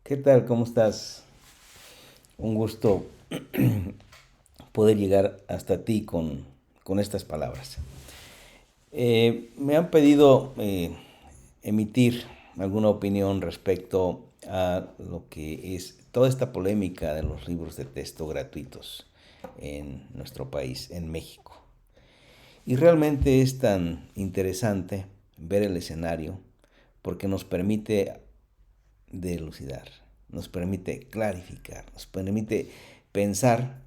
¿Qué tal? ¿Cómo estás? Un gusto poder llegar hasta ti con estas palabras. Me han pedido emitir alguna opinión respecto a lo que es toda esta polémica de los libros de texto gratuitos en nuestro país, en México. Y realmente es tan interesante ver el escenario porque nos permite delucidar, nos permite clarificar, nos permite pensar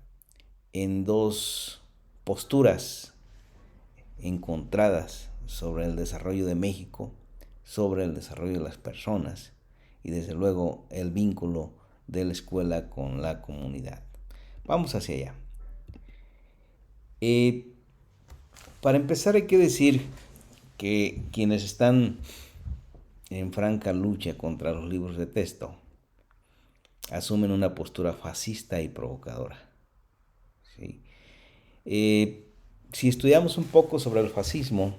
en dos posturas encontradas sobre el desarrollo de México, sobre el desarrollo de las personas y desde luego el vínculo de la escuela con la comunidad. Vamos hacia allá. Eh, para empezar hay que decir que quienes están en franca lucha contra los libros de texto asumen una postura fascista y provocadora. ¿Sí? Si estudiamos un poco sobre el fascismo,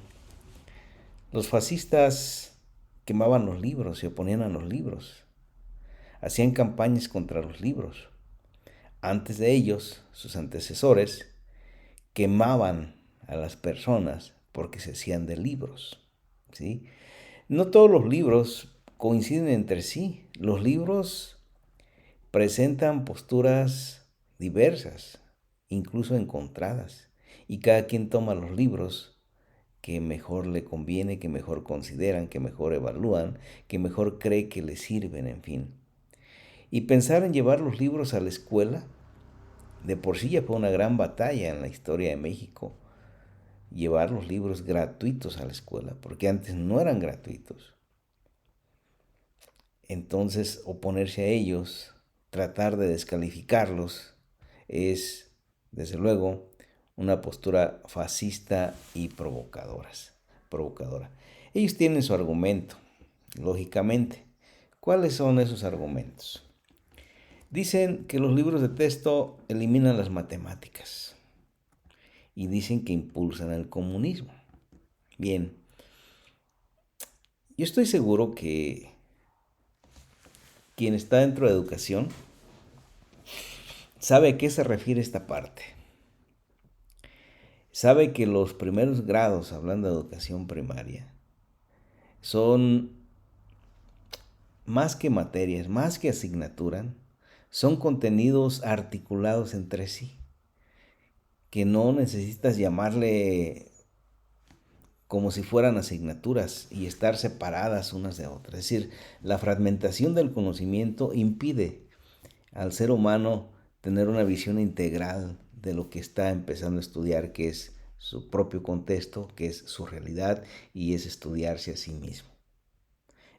los fascistas quemaban los libros, se oponían a los libros, hacían campañas contra los libros. Antes de ellos, sus antecesores quemaban a las personas porque se hacían de libros. ¿Sí? No todos los libros coinciden entre sí. Los libros presentan posturas diversas, incluso encontradas, y cada quien toma los libros que mejor le conviene, que mejor consideran, que mejor evalúan, que mejor cree que le sirven, en fin. Y pensar en llevar los libros a la escuela, de por sí ya fue una gran batalla en la historia de México, llevar los libros gratuitos a la escuela, porque antes no eran gratuitos. Entonces, oponerse a ellos, tratar de descalificarlos, es, desde luego, una postura fascista y provocadora. Ellos tienen su argumento, lógicamente. ¿Cuáles son esos argumentos? Dicen que los libros de texto eliminan las matemáticas y dicen que impulsan el comunismo. Bien, yo estoy seguro que quien está dentro de educación sabe a qué se refiere esta parte. Sabe que los primeros grados, hablando de educación primaria, son más que materias, más que asignaturas, son contenidos articulados entre sí, que no necesitas llamarle como si fueran asignaturas y estar separadas unas de otras. Es decir, la fragmentación del conocimiento impide al ser humano tener una visión integral de lo que está empezando a estudiar, que es su propio contexto, que es su realidad y es estudiarse a sí mismo.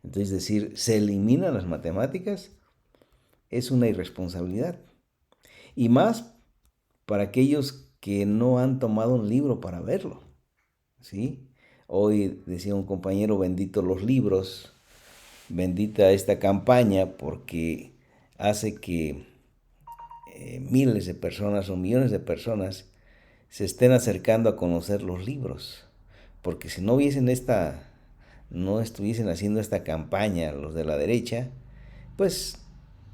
Entonces, decir, se eliminan las matemáticas es una irresponsabilidad. Y más para aquellos que no han tomado un libro para verlo. ¿Sí? Hoy decía un compañero, bendito los libros, bendita esta campaña porque hace que miles de personas o millones de personas se estén acercando a conocer los libros. Porque si no hubiesen no estuviesen haciendo esta campaña los de la derecha, pues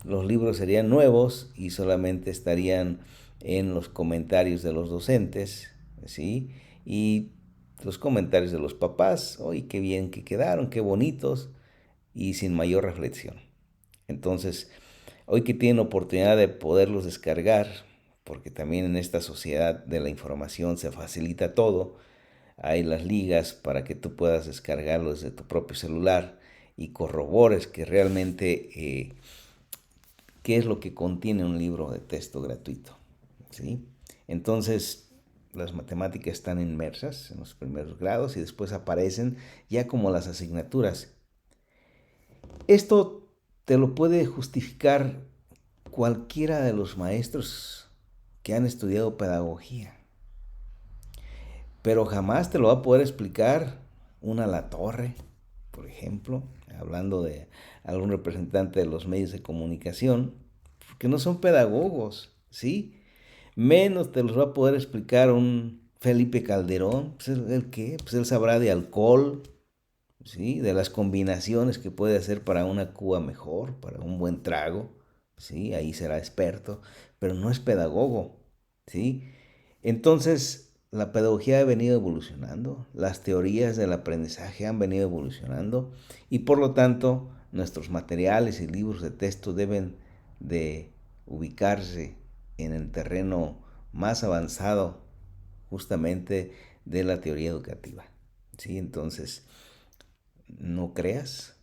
los libros serían nuevos y solamente estarían en los comentarios de los docentes, ¿sí? Y los comentarios de los papás, ¡oye, qué bien que quedaron, qué bonitos! Y sin mayor reflexión. Entonces, hoy que tienen oportunidad de poderlos descargar, porque también en esta sociedad de la información se facilita todo, hay las ligas para que tú puedas descargarlo desde tu propio celular y corrobores que realmente qué es lo que contiene un libro de texto gratuito. ¿Sí? Entonces, las matemáticas están inmersas en los primeros grados y después aparecen ya como las asignaturas. Esto te lo puede justificar cualquiera de los maestros que han estudiado pedagogía, pero jamás te lo va a poder explicar una Latorre, por ejemplo, hablando de algún representante de los medios de comunicación, porque no son pedagogos, ¿sí? Menos te los va a poder explicar un Felipe Calderón, pues ¿el qué? Pues él sabrá de alcohol, ¿sí? De las combinaciones que puede hacer para una Cuba mejor, para un buen trago, ¿sí? Ahí será experto, pero no es pedagogo, ¿sí? Entonces, la pedagogía ha venido evolucionando, las teorías del aprendizaje han venido evolucionando y por lo tanto nuestros materiales y libros de texto deben de ubicarse en el terreno más avanzado justamente de la teoría educativa, ¿sí? Entonces, no creas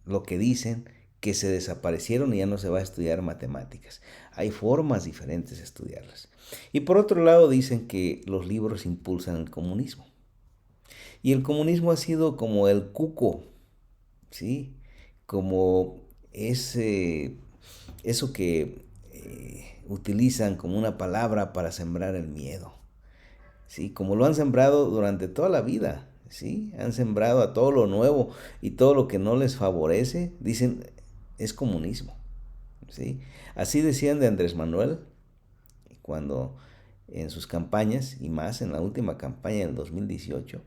lo que dicen, que se desaparecieron y ya no se va a estudiar matemáticas. Hay formas diferentes de estudiarlas. Y por otro lado dicen que los libros impulsan el comunismo. Y el comunismo ha sido como el cuco, ¿sí? Como eso que utilizan como una palabra para sembrar el miedo. ¿Sí? Como lo han sembrado durante toda la vida, ¿sí? Han sembrado a todo lo nuevo y todo lo que no les favorece, dicen, es comunismo, ¿sí? Así decían de Andrés Manuel cuando en sus campañas, y más en la última campaña del 2018,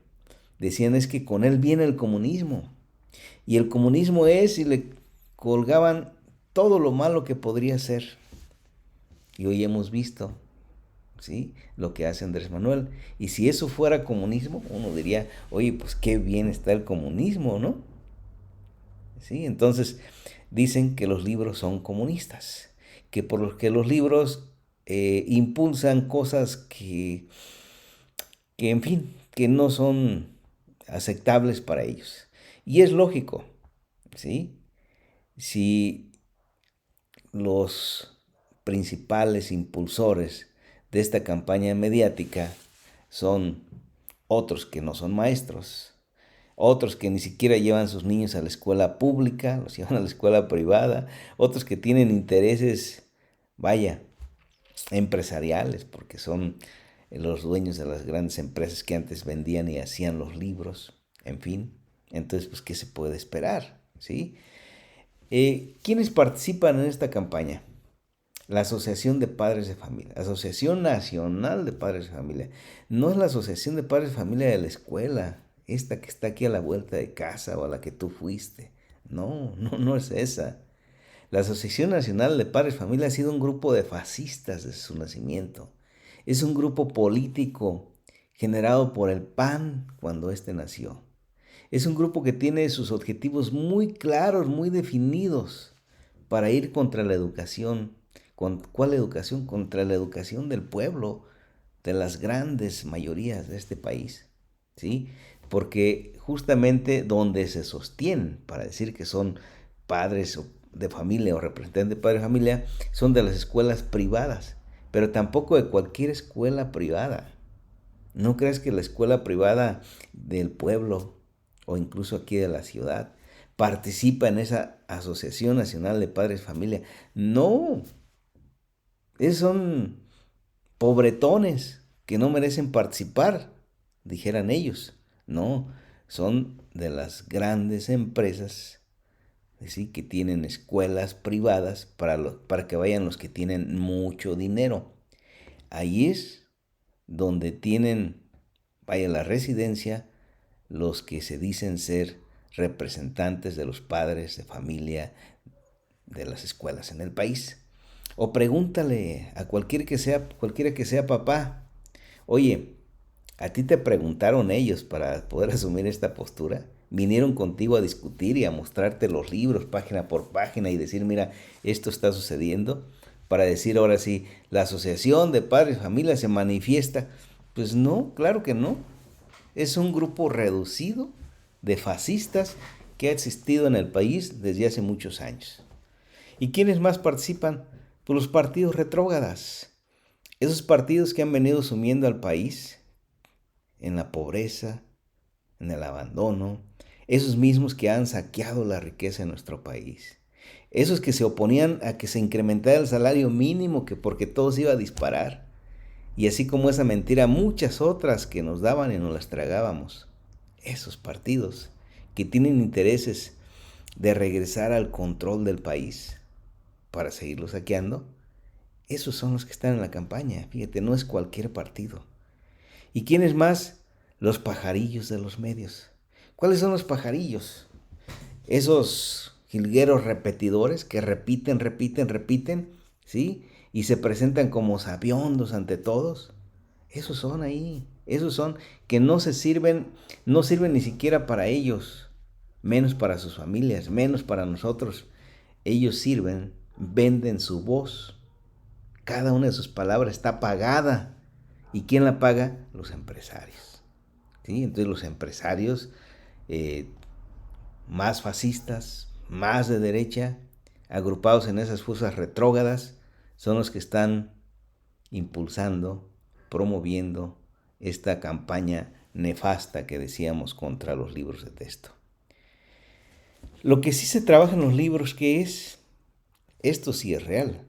decían es que con él viene el comunismo. Y el comunismo es, y le colgaban todo lo malo que podría ser. Y hoy hemos visto, ¿sí? Lo que hace Andrés Manuel. Y si eso fuera comunismo, uno diría, oye, pues qué bien está el comunismo, ¿no? ¿Sí? Entonces, dicen que los libros son comunistas, que por lo que los libros impulsan cosas que, en fin, que no son aceptables para ellos. Y es lógico, ¿sí? Si los principales impulsores de esta campaña mediática son otros que no son maestros, otros que ni siquiera llevan sus niños a la escuela pública, los llevan a la escuela privada, otros que tienen intereses, vaya, empresariales, porque son los dueños de las grandes empresas que antes vendían y hacían los libros, en fin. Entonces, pues, ¿qué se puede esperar? ¿Sí? ¿Quiénes participan en esta campaña? La Asociación de Padres de Familia, Asociación Nacional de Padres de Familia. No es la Asociación de Padres de Familia de la escuela, esta que está aquí a la vuelta de casa o a la que tú fuiste. No, no es esa. La Asociación Nacional de Padres de Familia ha sido un grupo de fascistas desde su nacimiento. Es un grupo político generado por el PAN cuando éste nació. Es un grupo que tiene sus objetivos muy claros, muy definidos para ir contra la educación. ¿Cuál educación? Contra la educación del pueblo, de las grandes mayorías de este país, ¿sí? Porque justamente donde se sostienen para decir que son padres de familia o representantes de padres de familia son de las escuelas privadas, pero tampoco de cualquier escuela privada. ¿No crees que la escuela privada del pueblo o incluso aquí de la ciudad participa en esa Asociación Nacional de Padres de Familia? No, esos son pobretones que no merecen participar, dijeran ellos. No, son de las grandes empresas, ¿sí? Que tienen escuelas privadas para que vayan los que tienen mucho dinero. Ahí es donde tienen, vaya, la residencia, los que se dicen ser representantes de los padres de familia de las escuelas en el país. O pregúntale a cualquiera que sea papá, oye, ¿a ti te preguntaron ellos para poder asumir esta postura? ¿Vinieron contigo a discutir y a mostrarte los libros página por página y decir, mira, esto está sucediendo? Para decir ahora sí, la Asociación de Padres de Familia se manifiesta. Pues no, claro que no. Es un grupo reducido de fascistas que ha existido en el país desde hace muchos años. ¿Y quiénes más participan? Pues los partidos retrógradas. Esos partidos que han venido sumiendo al país en la pobreza, en el abandono, esos mismos que han saqueado la riqueza de nuestro país, esos que se oponían a que se incrementara el salario mínimo que porque todo se iba a disparar, y así como esa mentira, muchas otras que nos daban y nos las tragábamos. Esos partidos que tienen intereses de regresar al control del país para seguirlo saqueando, esos son los que están en la campaña. Fíjate, no es cualquier partido. ¿Y quiénes más? Los pajarillos de los medios. ¿Cuáles son los pajarillos? Esos jilgueros repetidores que repiten, repiten, repiten, ¿sí? Y se presentan como sabiondos ante todos. Esos son ahí, esos son que no sirven ni siquiera para ellos, menos para sus familias, menos para nosotros. Ellos sirven, venden su voz. Cada una de sus palabras está pagada. ¿Y quién la paga? Los empresarios. ¿Sí? Entonces los empresarios eh, más fascistas, más de derecha, agrupados en esas fuerzas retrógradas, son los que están impulsando, promoviendo esta campaña nefasta que decíamos contra los libros de texto. Lo que sí se trabaja en los libros, ¿qué es? Esto sí es real.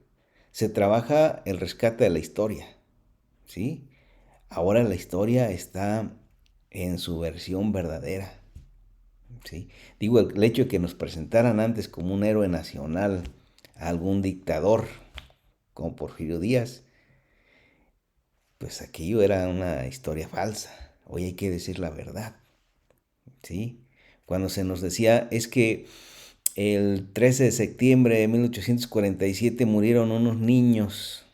Se trabaja el rescate de la historia, ¿sí? Ahora la historia está en su versión verdadera, ¿sí? Digo, el hecho de que nos presentaran antes como un héroe nacional a algún dictador, como Porfirio Díaz, pues aquello era una historia falsa. Hoy hay que decir la verdad, ¿sí? Cuando se nos decía, es que el 13 de septiembre de 1847 murieron unos niños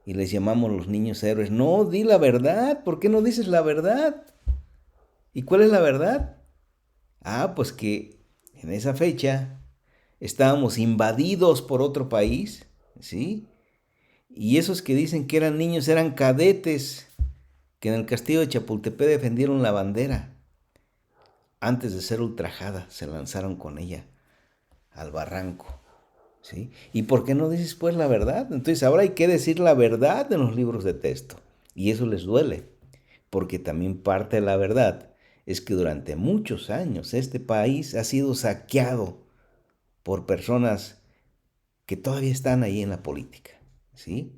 y les llamamos los niños héroes. No, di la verdad. ¿Por qué no dices la verdad? ¿Y cuál es la verdad? Ah, pues que en esa fecha estábamos invadidos por otro país, ¿sí? Y esos que dicen que eran niños eran cadetes que en el castillo de Chapultepec defendieron la bandera. Antes de ser ultrajada, se lanzaron con ella al barranco, ¿sí? ¿Y por qué no dices pues la verdad? Entonces ahora hay que decir la verdad en los libros de texto. Y eso les duele, porque también parte de la verdad es que durante muchos años este país ha sido saqueado por personas que todavía están ahí en la política, ¿sí?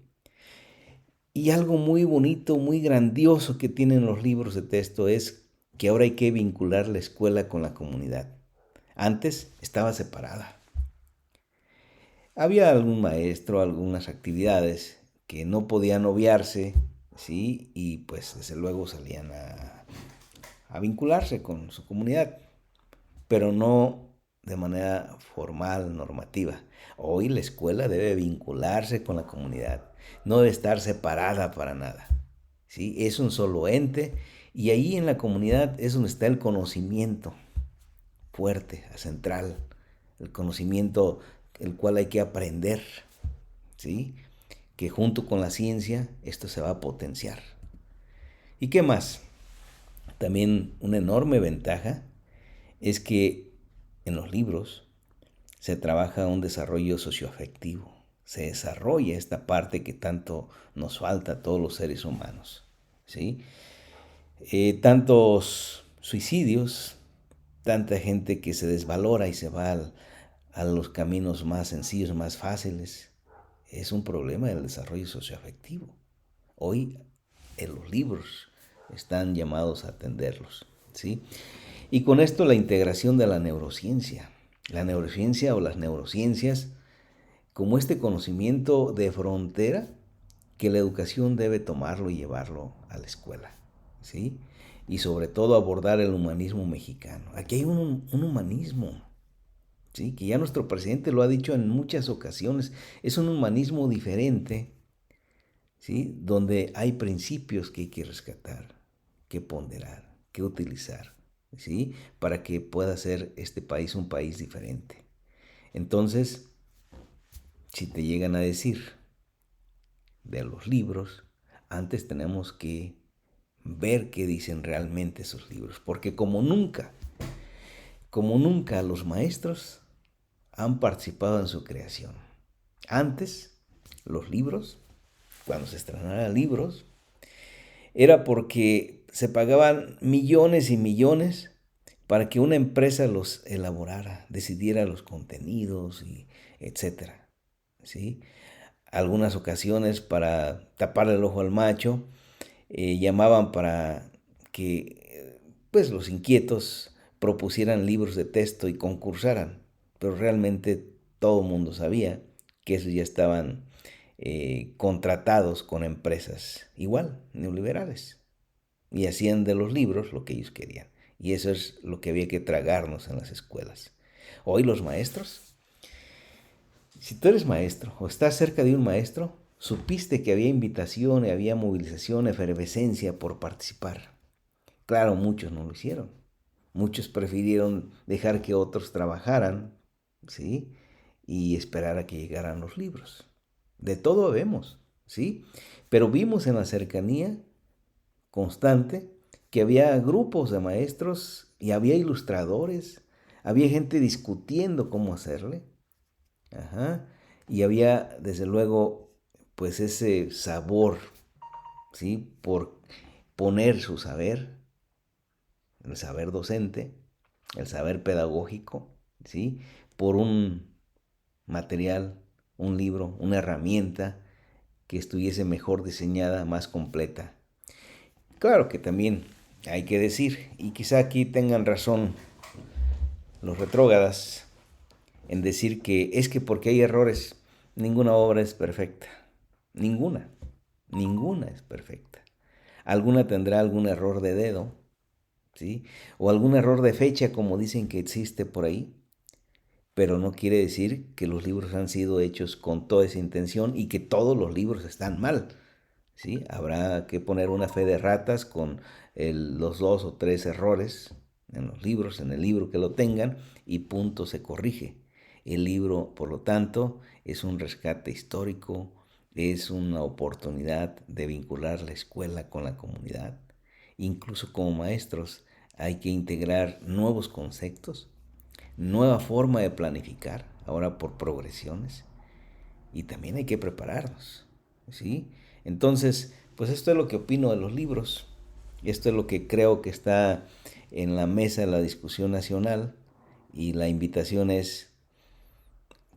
Y algo muy bonito, muy grandioso que tienen los libros de texto es que ahora hay que vincular la escuela con la comunidad. Antes estaba separada. Había algún maestro, algunas actividades que no podían obviarse, ¿sí? Y pues desde luego salían a vincularse con su comunidad, pero no de manera formal, normativa. Hoy la escuela debe vincularse con la comunidad, no debe estar separada para nada, ¿sí? Es un solo ente y ahí en la comunidad es donde está el conocimiento fuerte, central, el conocimiento el cual hay que aprender, ¿sí? Que junto con la ciencia esto se va a potenciar. ¿Y qué más? También una enorme ventaja es que en los libros se trabaja un desarrollo socioafectivo, se desarrolla esta parte que tanto nos falta a todos los seres humanos, ¿sí? Tantos suicidios, tanta gente que se desvalora y se va a los caminos más sencillos, más fáciles, es un problema del desarrollo socioafectivo. Hoy en los libros están llamados a atenderlos, ¿sí? Y con esto la integración de la neurociencia. La neurociencia o las neurociencias como este conocimiento de frontera que la educación debe tomarlo y llevarlo a la escuela, ¿sí? Y sobre todo abordar el humanismo mexicano. Aquí hay un humanismo, ¿sí? Que ya nuestro presidente lo ha dicho en muchas ocasiones. Es un humanismo diferente, ¿sí? Donde hay principios que hay que rescatar, que ponderar, que utilizar, ¿sí? Para que pueda ser este país un país diferente. Entonces, si te llegan a decir de los libros, antes tenemos que ver qué dicen realmente esos libros, porque como nunca los maestros han participado en su creación. Antes, los libros, cuando se estrenaran libros, era porque se pagaban millones y millones para que una empresa los elaborara, decidiera los contenidos y etcétera, ¿sí? Algunas ocasiones para taparle el ojo al macho, llamaban para que pues los inquietos propusieran libros de texto y concursaran, pero realmente todo el mundo sabía que esos ya estaban contratados con empresas igual, neoliberales, y hacían de los libros lo que ellos querían. Y eso es lo que había que tragarnos en las escuelas. Hoy los maestros, si tú eres maestro o estás cerca de un maestro, supiste que había invitación, había movilización, efervescencia por participar. Claro, muchos no lo hicieron. Muchos prefirieron dejar que otros trabajaran, ¿sí? Y esperar a que llegaran los libros. De todo vemos, ¿sí? Pero vimos en la cercanía constante que había grupos de maestros y había ilustradores, había gente discutiendo cómo hacerle, ajá, y había desde luego pues ese sabor, ¿sí? Por poner su saber, el saber docente, el saber pedagógico, ¿sí? Por un material, un libro, una herramienta que estuviese mejor diseñada, más completa. Claro que también hay que decir, y quizá aquí tengan razón los retrógradas en decir que es que porque hay errores, ninguna obra es perfecta. Ninguna, ninguna es perfecta. Alguna tendrá algún error de dedo, ¿sí? O algún error de fecha, como dicen que existe por ahí, pero no quiere decir que los libros han sido hechos con toda esa intención y que todos los libros están mal, ¿sí? Habrá que poner una fe de ratas con los 2 o 3 errores en los libros, en el libro que lo tengan, y punto, se corrige. El libro, por lo tanto, es un rescate histórico, es una oportunidad de vincular la escuela con la comunidad. Incluso como maestros hay que integrar nuevos conceptos, nueva forma de planificar, ahora por progresiones, y también hay que prepararnos, ¿sí? Entonces, pues esto es lo que opino de los libros, esto es lo que creo que está en la mesa de la discusión nacional, y la invitación es: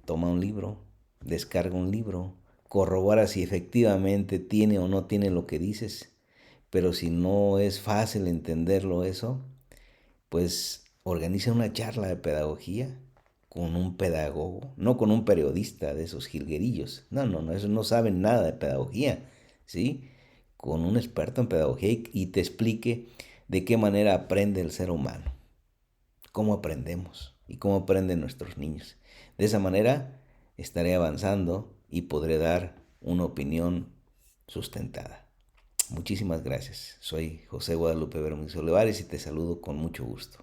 toma un libro, descarga un libro, corrobora si efectivamente tiene o no tiene lo que dices, pero si no es fácil entenderlo eso, pues organiza una charla de pedagogía con un pedagogo, no con un periodista de esos jilguerillos. No, no, no, esos no saben nada de pedagogía, ¿sí? Con un experto en pedagogía y te explique de qué manera aprende el ser humano, cómo aprendemos y cómo aprenden nuestros niños. De esa manera estaré avanzando y podré dar una opinión sustentada. Muchísimas gracias. Soy José Guadalupe Bermúdez Olivares y te saludo con mucho gusto.